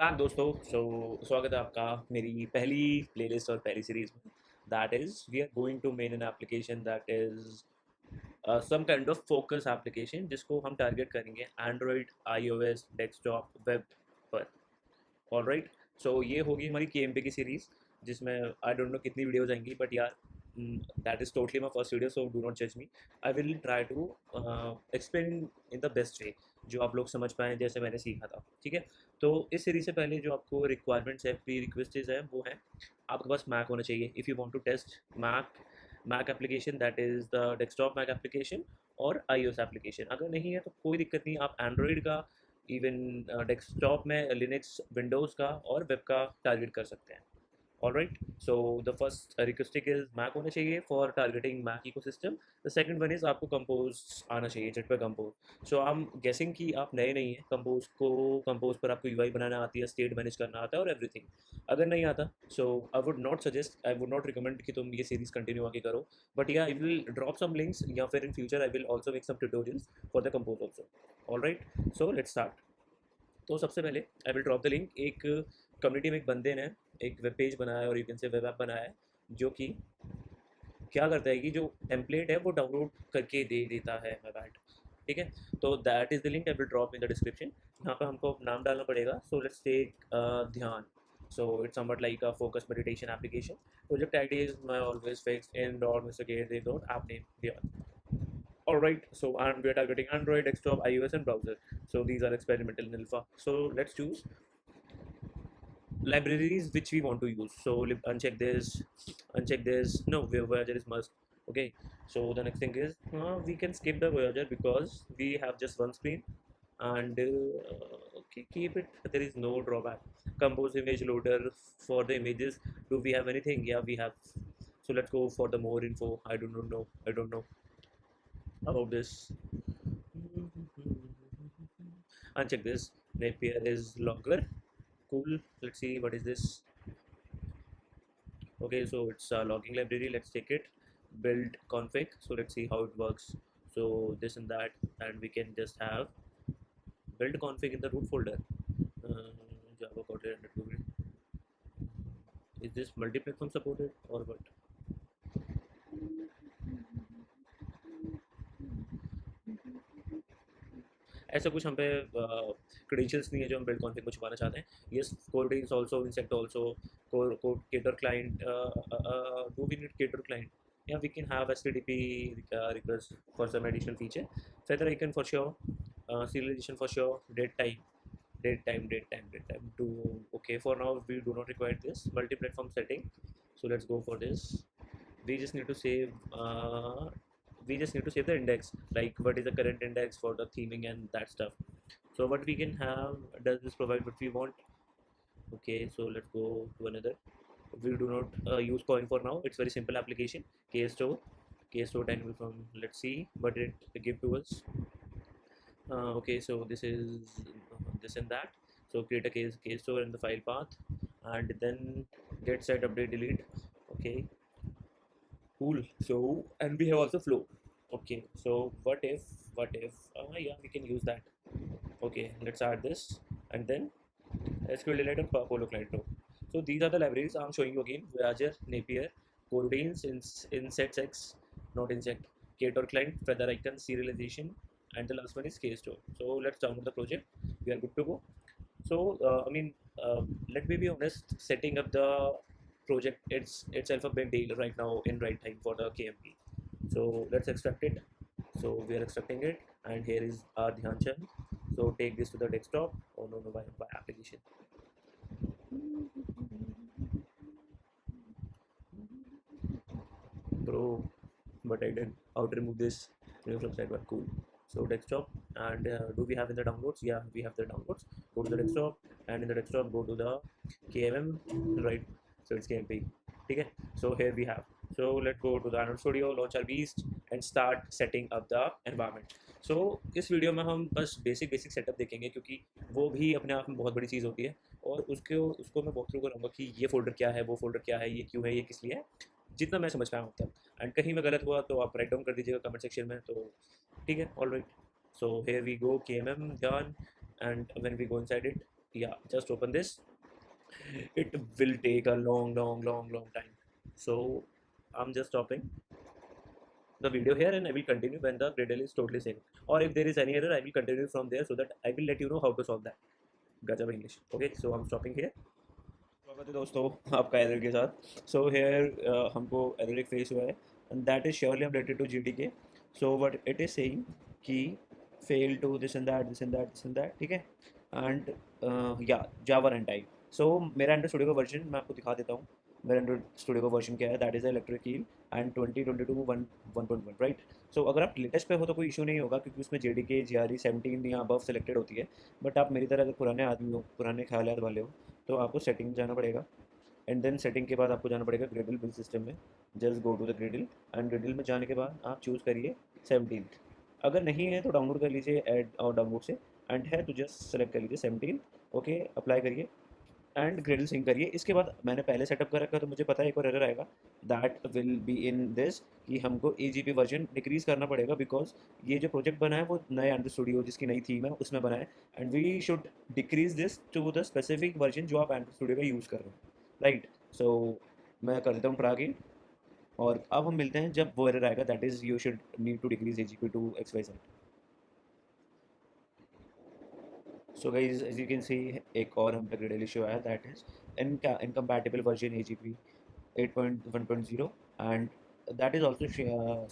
Back दोस्तों। स्वागत है आपका मेरी पहली प्लेलिस्ट और पहली सीरीज में। That is we are going to make an application that is some kind of focus application जिसको हम टारगेट करेंगे एंड्रॉयड, आईओएस, डेस्कटॉप, वेब पर। ऑलराइट। सो ये होगी हमारी केएमपी की सीरीज, जिसमें आई डोंट नो कितनी वीडियोज आएंगी, बट यार that is totally my first video, so do not जज me. I will try to explain in the best way, जो आप लोग समझ पाएँ जैसे मैंने सीखा था। ठीक है। तो इस सीरीज से पहले जो आपको रिक्वायरमेंट्स है, प्री रिक्वेस्टेज है, वो है आपके पास मैक होना चाहिए if you want to test Mac application, that is the desktop Mac application और आईओएस एप्लीकेशन। अगर नहीं है तो कोई दिक्कत नहीं, आप एंड्रॉयड का, इवन डेस्कटॉप में लिनक्स, विंडोज़ का और वेब का टारगेट कर सकते हैं। All right. So the first requisite is Mac होना चाहिए for targeting Mac ecosystem. The second one is आपको Compose आना चाहिए, जेट पे Compose. So I'm guessing कि आप नए नहीं हैं। Compose पर आपको UI बनाना आती है, स्टेट मैनेज करना आता है और एवरीथिंग। अगर नहीं आता, so I would not recommend कि तुम ये सीरीज कंटिन्यू आगे करो। But yeah, I will drop some links, या फिर in future I will also make some tutorials for the Compose also. All right. So let's start. तो सबसे पहले I will drop the link. एक community में एक बंदे ने एक वेब पेज बनाया है और you can say web app बनाया है, जो कि क्या करता है कि जो टेम्पलेट है वो डाउनलोड करके दे देता है वेब। ठीक है। तो that is the link I will drop in the description. यहाँ पर हमको नाम डालना पड़ेगा। सो लेट्स टेक ध्यान। So it's somewhat like a focus meditation application. Project ID is my always fixed in .mr.app name Dhyan. All right. So and we are targeting Android, desktop, iOS, and browser. So these are experimental in alpha. So let's choose libraries which we want to use. So uncheck this. No, Voyager is must. Okay. So the next thing is we can skip the Voyager because we have just one screen, and okay, keep it. There is no drawback. Compose image loader for the images. Do we have anything? Yeah, we have. So let's go for the more info. I do not know. I don't know about this. Uncheck this. Napier is logger. Cool. Let's see what is this. Okay, so it's a logging library. Let's take it. Build config. So let's see how it works. So this and that, and we can just have build config in the root folder. Uh, Java Kotlin underscore. Is this multi-platform supported or what? ऐसा कुछ हम पे credentials नहीं है जो हम build config को छुपाना चाहते हैं। Yes, code is also insect also code Ktor client. Do we need Ktor client? Yeah, we can have HTTP request for some additional feature. Feather icon for sure, serialization for sure, date time. Do okay for now. We do not require this multi-platform setting, so let's go for this. We just need to save. The index, like what is the current index for the theming and that stuff. So what we can have, does this provide what we want? Okay, so let's go to another. We do not use coin for now. It's very simple application. Kstore dynamic from, let's see what it give to us. Okay, so this is this and that. So create a Kstore in the file path, and then get set update delete. Okay, cool. So and we have also flow. Okay, so what if yeah, we can use that. Okay, let's add this, and then SQL Delete and Polo Client Pro. So these are the libraries I'm showing you again: Voyager, Napier, Coroutines, InsetX, not Insect, Ktor Client, Feather Icon, Serialization, and the last one is Kstore. So let's download the project. We are good to go. So let me be honest, setting up the project, it's itself a big deal right now in right time for the KMP. So let's extract it. So we are extracting it, and here is our Dhyan Chand. So take this to the desktop. Oh no, by application. Bro, but I didn't how to remove this from sidebar. Cool. So desktop, and do we have in the downloads? Yeah, we have the downloads. Go to the desktop, and in the desktop go to the KMM, right? So it's KMP. Okay. So here we have. So let's go to the Android Studio, launch our beast, and start setting up the environment. So इस video में हम बस basic setup देखेंगे, क्योंकि वो भी अपने आप में बहुत बड़ी चीज़ होती है, और उसको मैं वॉक थ्रू करूँगा कि ये फोल्डर क्या है, वो फोल्डर क्या है, ये क्यों है, ये किस लिए है, जितना मैं समझ पाया हूँ तक। एंड कहीं मैं गलत हुआ तो आप राइट डाउन कर दीजिएगा कमेंट सेक्शन में, तो ठीक है। All right. So here we go, KMM done, and when we go inside it, yeah, just open this. It will take a long time. So I'm just stopping the video here and I will continue when the Gradle is totally safe. Or if there is any error, I will continue from there so that I will let you know how to solve that. गजब English. Okay, so I'm stopping here. स्वागत है दोस्तों आपका error के साथ. So here हमको error एक face हुआ है and that is surely updated to GTK. So what it is saying कि fail to this and that this and that this and that, ठीक है. एंड या जावा रन टाइम. सो मेरा एंड्रॉइड स्टूडियो का वर्जन मैं आपको दिखा देता हूँ. मेरा एंड्रॉइड स्टूडियो का वर्जन क्या है, that is Electric Eel and 2022 1.1. Right. So अगर आप लेटेस्ट पे हो तो कोई इशू नहीं होगा क्योंकि उसमें JDK GRE 17 या अबव सेलेक्टेड होती है. बट आप मेरी तरह अगर पुराने आदमी हो, पुराने ख्याल वाले हो, तो आपको सेटिंग जाना पड़ेगा एंड देन सेटिंग के बाद आपको जाना पड़ेगा ग्रेडल बिल्ड सिस्टम में. Just go to the Gradle and Gradle में जाने के बाद आप चूज़ करिए 17. अगर नहीं है तो डाउनलोड कर लीजिए ऐड और डाउनलोड से, एंड है तो जस्ट सेलेक्ट कर लीजिए 17. ओके, अप्लाई करिए एंड ग्रेडल सिंक करिए. इसके बाद मैंने पहले सेटअप कर रखा तो मुझे पता है एक और एरर आएगा, that will be in this कि हमको AGP वर्जन डिक्रीज़ करना पड़ेगा बिकॉज ये जो प्रोजेक्ट बना है वो नए एंड्रॉइड स्टूडियो जिसकी नई थीम है उसमें बना है and we should decrease this to the specific version जो आप एंड्रॉइड स्टूडियो का यूज़ कर रहे हैं. राइट. सो मैं कर देता हूँ ट्राई और अब हम मिलते हैं जब वो एरर आएगा, that is you should need to decrease AGP to XYZ. So guys as you can see एक और हम पे ग्रेडल इशू आया, that is incompatible version AGP 8.1.0 and that is also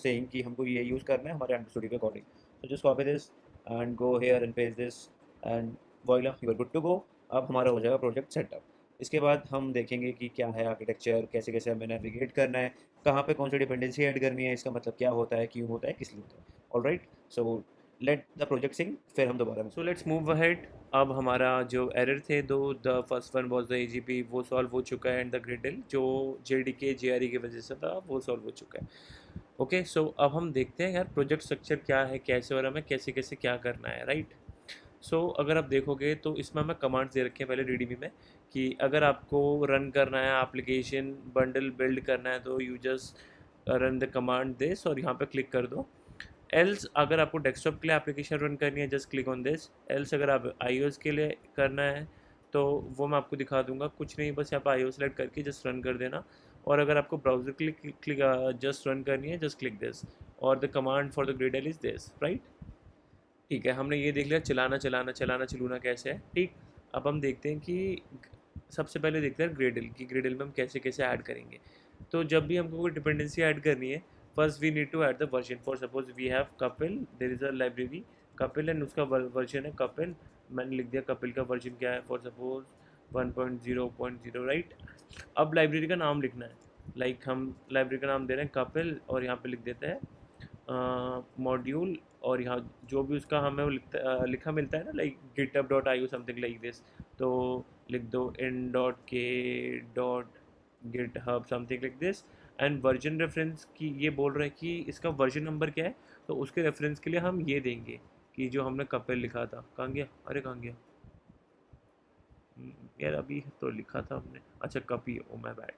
saying कि हमको ये यूज़ करना है हमारे एंड्रॉइड स्टूडियो के according. So just copy this and go here and paste this and voila you are good to go. अब हमारा हो जाएगा प्रोजेक्ट सेटअप. इसके बाद हम देखेंगे कि क्या है आर्किटेक्चर, कैसे कैसे हमें नेविगेट करना है, कहाँ पे कौन सी डिपेंडेंसी ऐड करनी है, इसका मतलब क्या होता है, क्यों होता है, किस लिए होता है. Alright. So let the project sync, फिर हम दोबारा. So let's move ahead. अब हमारा जो एरर थे दो, the first one was the AGP, वो सॉल्व हो चुका है एंड द ग्रेडल जो JDK GRE की वजह से था वो सॉल्व हो चुका है. ओके, सो अब हम देखते हैं यार प्रोजेक्ट स्ट्रक्चर क्या है, कैसे और हमें कैसे कैसे क्या करना है. राइट. सो अगर आप देखोगे तो इसमें हमें कमांड्स दे रखे हैं पहले README में कि अगर आपको रन करना है एप्लीकेशन बंडल बिल्ड करना है तो you just run the command this और यहाँ पे क्लिक कर दो. एल्स अगर आपको डेस्कटॉप के लिए एप्लीकेशन रन करनी है just click on this. Else अगर आप iOS के लिए करना है तो वो मैं आपको दिखा दूंगा. कुछ नहीं, बस यहाँ पर iOS सेलेक्ट करके जस्ट रन कर देना. और अगर आपको ब्राउजर के लिए क्लिक जस्ट रन करनी है जस्ट क्लिक दिस और the command for the Gradle is this. Right. ठीक है, हमने ये देख लिया चलाना चलूना कैसे है. ठीक. अब हम देखते हैं कि सबसे पहले देखते हैं ग्रेडल की, ग्रेडल में हम कैसे कैसे ऐड करेंगे. तो जब भी हमको कोई डिपेंडेंसी ऐड करनी है first we need to add the version. For suppose we have Kapil, there is a library Kapil and उसका वर्जन है कपिल. मैंने लिख दिया कपिल का वर्जन क्या है, फॉर सपोज 1.0.0. राइट. अब लाइब्रेरी का नाम लिखना है. लाइक हम लाइब्रेरी का नाम दे रहे हैं कपिल और यहाँ पे लिख देते हैं मॉड्यूल और यहाँ जो भी उसका हमें वो लिखा मिलता है ना, like github.io something like this. तो लिख दो in.k.github something like this. And version reference की ये बोल रहे हैं कि इसका वर्जन नंबर क्या है, तो उसके रेफरेंस के लिए हम ये देंगे कि जो हमने कपिल लिखा था. कहाँ गया, अरे कहाँ गया यार, अभी तो लिखा था हमने. अच्छा कपी, oh my bad.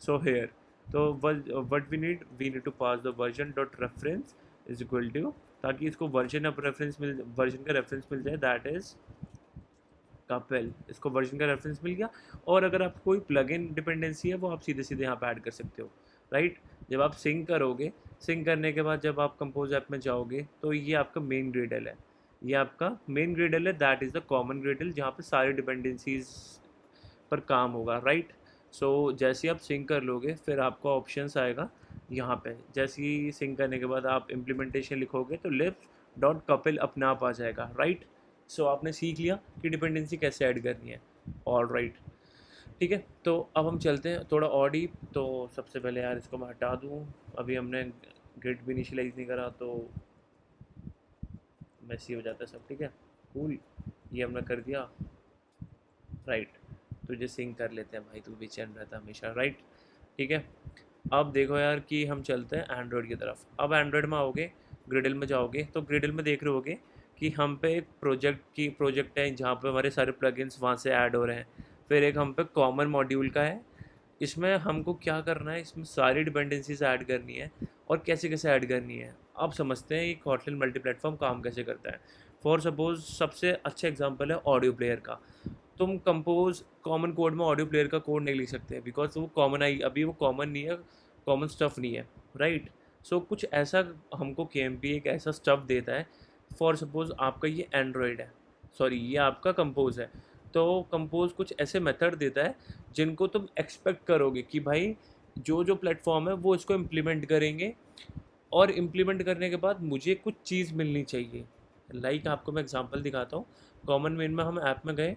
So here तो what we need to pass the version dot reference is equal to, ताकि इसको वर्जन का रेफरेंस मिल जाए, दैट इज कपिल. इसको वर्जन का रेफरेंस मिल गया. और अगर आप कोई प्लगइन डिपेंडेंसी है वो आप सीधे सीधे यहाँ पे ऐड कर सकते हो. राइट. जब आप सिंक करोगे, सिंक करने के बाद जब आप कंपोज ऐप में जाओगे तो ये आपका मेन ग्रेडल है. ये आपका मेन ग्रेडल है, that is the common Gradle जहाँ पे सारी डिपेंडेंसीज पर काम होगा. राइट. सो जैसे ही आप सिंक कर लोगे फिर आपका ऑप्शंस आएगा यहाँ पे. जैसे ही सिंक करने के बाद आप इम्प्लीमेंटेशन लिखोगे तो लिफ्ट डॉट कपिल अपने आप आ जाएगा. राइट. सो आपने सीख लिया कि डिपेंडेंसी कैसे ऐड करनी है. All right. ठीक है, तो अब हम चलते हैं थोड़ा और डीप. तो सबसे पहले यार इसको मैं हटा दूँ, अभी हमने ग्रिड भी इनिशियलाइज नहीं करा तो मैसी हो जाता है सब. ठीक है, कूल. ये हमने कर दिया. राइट. तुझे सिंक कर लेते हैं भाई, तू भी चैन रहता हमेशा. राइट. ठीक है. अब देखो यार कि हम चलते हैं एंड्रॉयड की तरफ. अब एंड्रॉयड में आओगे, ग्रिडल में जाओगे तो ग्रिडल में देख रहे होगे कि हम पे एक प्रोजेक्ट है जहाँ पे हमारे सारे प्लगइन्स वहाँ से ऐड हो रहे हैं. फिर एक हम पे कॉमन मॉड्यूल का है. इसमें हमको क्या करना है, इसमें सारी डिपेंडेंसीज ऐड करनी है और कैसे कैसे ऐड करनी है. अब समझते हैं ये कोटलिन मल्टी प्लेटफॉर्म काम कैसे करता है. फॉर सपोज सबसे अच्छा एग्जांपल है ऑडियो प्लेयर का. तुम कंपोज कॉमन कोड में ऑडियो प्लेयर का कोड नहीं लिख सकते, बिकॉज वो कॉमन आई अभी वो कॉमन नहीं है, कॉमन स्टफ नहीं है, राइट। सो कुछ ऐसा हमको के एक ऐसा स्टफ देता है। फॉर सपोज आपका ये एंड्रॉयड है, सॉरी ये आपका कंपोज है, तो कंपोज कुछ ऐसे मेथड देता है जिनको तुम एक्सपेक्ट करोगे कि भाई जो जो प्लेटफॉर्म है वो इसको इम्प्लीमेंट करेंगे, और इम्प्लीमेंट करने के बाद मुझे कुछ चीज़ मिलनी चाहिए। लाइक आपको मैं एग्जांपल दिखाता हूँ। कॉमन मेन में हम ऐप में गए,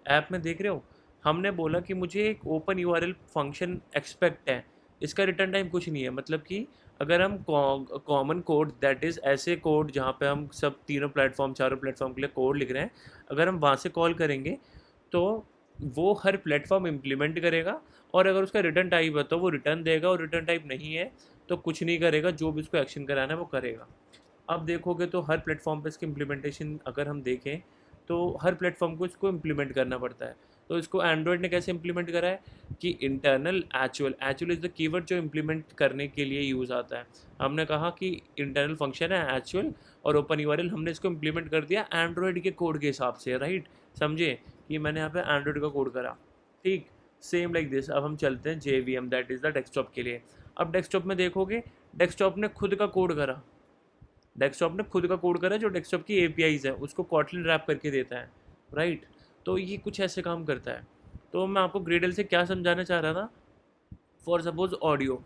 ऐप में देख रहे हो, हमने बोला कि मुझे एक ओपन यूआरएल फंक्शन एक्सपेक्ट है, इसका रिटर्न टाइम कुछ नहीं है। मतलब कि अगर हम कॉमन कोड, दैट इज़ ऐसे कोड जहाँ पे हम सब तीनों प्लेटफॉर्म चारों प्लेटफॉर्म के लिए कोड लिख रहे हैं, अगर हम वहाँ से कॉल करेंगे तो वो हर प्लेटफॉर्म इम्प्लीमेंट करेगा, और अगर उसका रिटर्न टाइप है तो वो रिटर्न देगा, और रिटर्न टाइप नहीं है तो कुछ नहीं करेगा, जो भी उसको एक्शन कराना है वो करेगा। अब देखोगे तो हर प्लेटफॉर्म पे इसकी इम्प्लीमेंटेशन अगर हम देखें तो हर प्लेटफॉर्म को इसको इम्प्लीमेंट करना पड़ता है। तो इसको एंड्रॉयड ने कैसे इम्प्लीमेंट करा है कि इंटरनल एचुअल, एचुअल इज़ द कीवर्ड जो इम्प्लीमेंट करने के लिए यूज़ आता है। हमने कहा कि इंटरनल फंक्शन है एचुअल, और ओपन यूआरएल हमने इसको इम्प्लीमेंट कर दिया एंड्रॉयड के कोड के हिसाब से, राइट। समझे कि मैंने यहाँ पे एंड्रॉयड का कोड करा, ठीक। Same like this. अब हम चलते हैं JVM, that is the desktop के लिए। अब डेस्कटॉप में देखोगे, डेस्कटॉप ने खुद का कोड करा, डेस्कटॉप ने खुद का कोड करा, जो डेस्कटॉप की एपीआईज है उसको कॉटलिन रैप करके देता है, राइट। तो ये कुछ ऐसे काम करता है। तो मैं आपको ग्रेडल से क्या समझाना चाह रहा था, for suppose audio,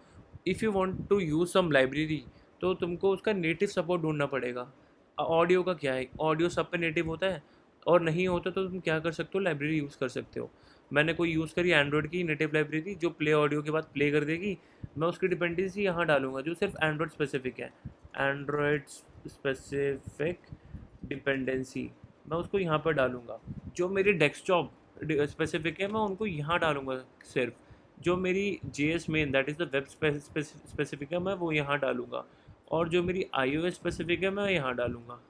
if you want to use some library, तो तुमको उसका नेटिव सपोर्ट ढूंढना पड़ेगा। ऑडियो का क्या है, ऑडियो सब पे नेटिव होता है, और नहीं होता तो तुम क्या कर सकते हो, लाइब्रेरी यूज़ कर सकते हो। मैंने कोई यूज़ करी एंड्रॉयड की नेटिव लाइब्रेरी जो प्ले ऑडियो के बाद प्ले कर देगी, मैं उसकी डिपेंडेंसी यहाँ डालूंगा जो सिर्फ एंड्रॉयड स्पेसिफिक है, एंड्रॉयड स्पेसिफिक डिपेंडेंसी, मैं उसको यहाँ पर डालूंगा। जो मेरी डेस्कटॉप स्पेसिफिक है मैं उनको यहाँ डालूंगा सिर्फ। जो मेरी JS main, that is the web specific है, मैं वो यहाँ डालूंगा, और जो मेरी iOS स्पेसिफिक है मैं यहाँ डालूंगा,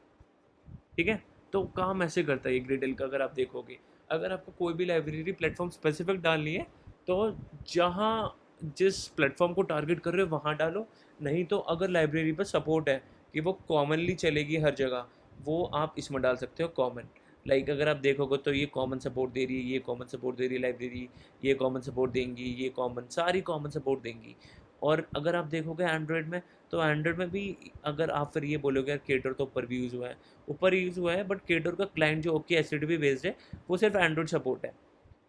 ठीक है। तो काम ऐसे करता है ये ग्रेडल का। अगर आप देखोगे, अगर आपको कोई भी लाइब्रेरी प्लेटफॉर्म स्पेसिफिक डालनी है तो जहाँ जिस प्लेटफॉर्म को टारगेट कर रहे हो वहाँ डालो, नहीं तो अगर लाइब्रेरी पर सपोर्ट है कि वो कॉमनली चलेगी हर जगह, वो आप इसमें डाल सकते हो कॉमन। लाइक अगर आप देखोगे तो ये कॉमन सपोर्ट दे रही है, ये कॉमन सपोर्ट दे रही है लाइब्रेरी, ये कॉमन सपोर्ट देंगी, ये कॉमन, सारी कॉमन सपोर्ट देंगी। और अगर आप देखोगे एंड्रॉयड में, तो एंड्रॉयड में भी अगर आप फिर ये बोलोगे यार केटर तो ऊपर भी यूज़ हुआ है, ऊपर यूज़ हुआ है, बट केटर का क्लाइंट जो ओके HTTP बेस्ड है वो सिर्फ एंड्रॉयड सपोर्ट है।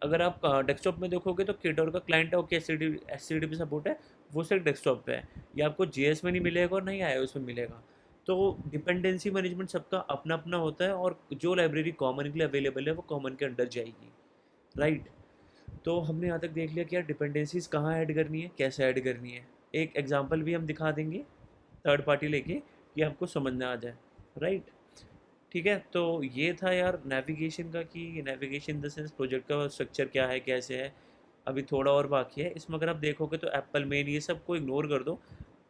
अगर आप डेस्कटॉप में देखोगे तो केटर का क्लाइंट है ओके HTTP सपोर्ट है, वो सिर्फ डेस्कटॉप पे है। ये आपको JS में नहीं मिलेगा और नहीं iOS में मिलेगा। तो डिपेंडेंसी मैनेजमेंट सबका अपना अपना होता है, और जो लाइब्रेरी कॉमन के लिए अवेलेबल है वो कॉमन के अंडर जाएगी, राइट। तो हमने यहाँ तक देख लिया कि यार डिपेंडेंसीज कहाँ ऐड करनी है, कैसे ऐड करनी है। एक एग्जांपल भी हम दिखा देंगे थर्ड पार्टी लेके कि आपको समझ में आ जाए, राइट। ठीक है, तो ये था यार नेविगेशन का, कि navigation in the sense project का स्ट्रक्चर क्या है, कैसे है। अभी थोड़ा और बाकी है इसमें। अगर आप देखोगे तो एप्पल मेन ये सब को इग्नोर कर दो,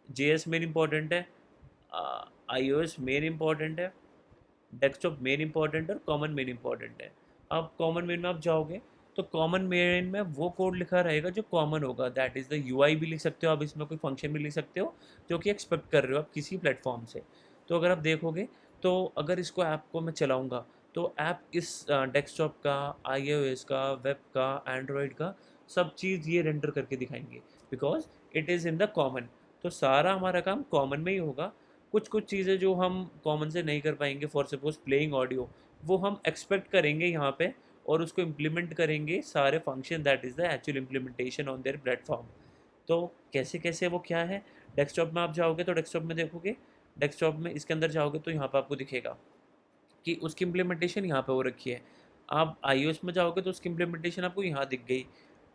JS मेन इंपॉर्टेंट है, iOS मेन इंपॉर्टेंट है, डेस्कटॉप मेन इंपॉर्टेंट है, और कॉमन मेन इंपॉर्टेंट है। अब कॉमन मेन में आप जाओगे तो कॉमन मेन में वो कोड लिखा रहेगा जो कॉमन होगा, दैट इज़ द UI भी लिख सकते हो आप, इसमें कोई फंक्शन भी लिख सकते हो जो कि एक्सपेक्ट कर रहे हो आप किसी प्लेटफॉर्म से। तो अगर आप देखोगे तो अगर इसको ऐप को मैं चलाऊँगा तो ऐप इस डेस्कटॉप का, iOS का, वेब का, एंड्रॉयड का, सब चीज़ ये रेंडर करके दिखाएंगे, because it is in the common. तो सारा हमारा काम कॉमन में ही होगा। कुछ कुछ चीज़ें जो हम कॉमन से नहीं कर पाएंगे, फॉर सपोज प्लेइंग ऑडियो, वो हम एक्सपेक्ट करेंगे यहाँ पे, और उसको इम्प्लीमेंट करेंगे सारे function, that is the actual implementation on their platform. तो कैसे कैसे वो क्या है, डेस्कटॉप में आप जाओगे तो डेस्कटॉप में देखोगे, डेस्कटॉप में इसके अंदर जाओगे तो यहाँ पर आपको दिखेगा कि उसकी इम्प्लीमेंटेशन यहाँ पे हो रखी है। आप iOS में जाओगे तो उसकी इम्प्लीमेंटेशन आपको यहाँ दिख गई,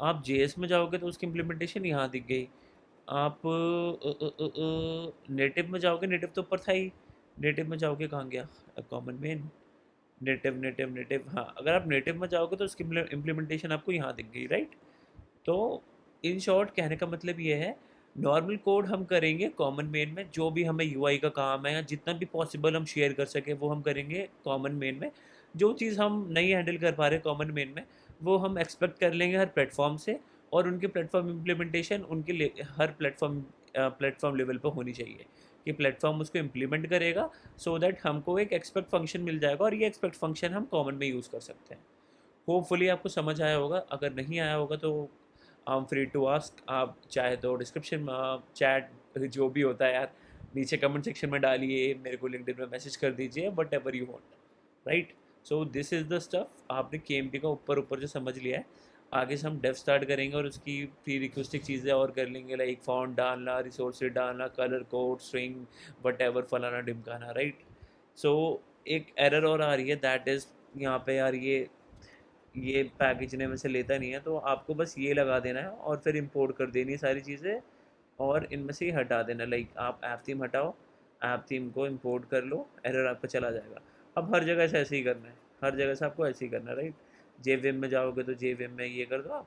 आप JS में जाओगे तो उसकी इम्प्लीमेंटेशन यहाँ दिख गई, आप नेटिव में जाओगे, नेटिव तो ऊपर था ही, नेटिव में जाओगे कहाँ गया, common man, native native native, हाँ अगर आप नेटिव में जाओगे तो उसकी इम्प्लीमेंटेशन आपको यहाँ दिख गई, राइट। तो इन शॉर्ट कहने का मतलब ये है, नॉर्मल कोड हम करेंगे कॉमन मेन में, जो भी हमें यूआई का काम है या जितना भी पॉसिबल हम शेयर कर सके वो हम करेंगे कॉमन मेन में। जो चीज़ हम नहीं हैंडल कर पा रहे कॉमन मेन में, वो हम एक्सपेक्ट कर लेंगे हर प्लेटफॉर्म से, और उनकी प्लेटफॉर्म इम्प्लीमेंटेशन हर प्लेटफॉर्म लेवल पर होनी चाहिए, कि प्लेटफॉर्म उसको इम्प्लीमेंट करेगा, सो दैट हमको एक एक्सपेक्ट फंक्शन मिल जाएगा, और ये एक्सपेक्ट फंक्शन हम कॉमन में यूज़ कर सकते हैं। होपफुली आपको समझ आया होगा, अगर नहीं आया होगा तो I am free to ask, आप चाहे तो डिस्क्रिप्शन में चैट जो भी होता है यार नीचे कमेंट सेक्शन में डालिए, मेरे को लिंक्डइन में मैसेज कर दीजिए, what ever you want, right. So this is the stuff. आपने केएमपी का ऊपर ऊपर जो समझ लिया है, आगे से हम डेव स्टार्ट करेंगे और उसकी प्री रिक्वेस्टिक चीज़ें और कर लेंगे, लाइक फॉन्ट डालना, रिसोर्सेज डालना, colour code, string, what ever, फलाना ढिमकाना, राइट। सो एक एरर और आ रही है, दैट इज़ यहाँ पे यार ये पैकेज ने में से लेता नहीं है, तो आपको बस ये लगा देना है और फिर इंपोर्ट कर देनी है सारी चीज़ें, और इनमें से ही हटा देना, लाइक आप ऐप थीम हटाओ, ऐप थीम को इंपोर्ट कर लो, एरर आपका चला जाएगा। अब हर जगह से ऐसे ही करना है, हर जगह से आपको ऐसे ही करना है, राइट। जे विम में जाओगे तो जे विम में ये कर दो आप,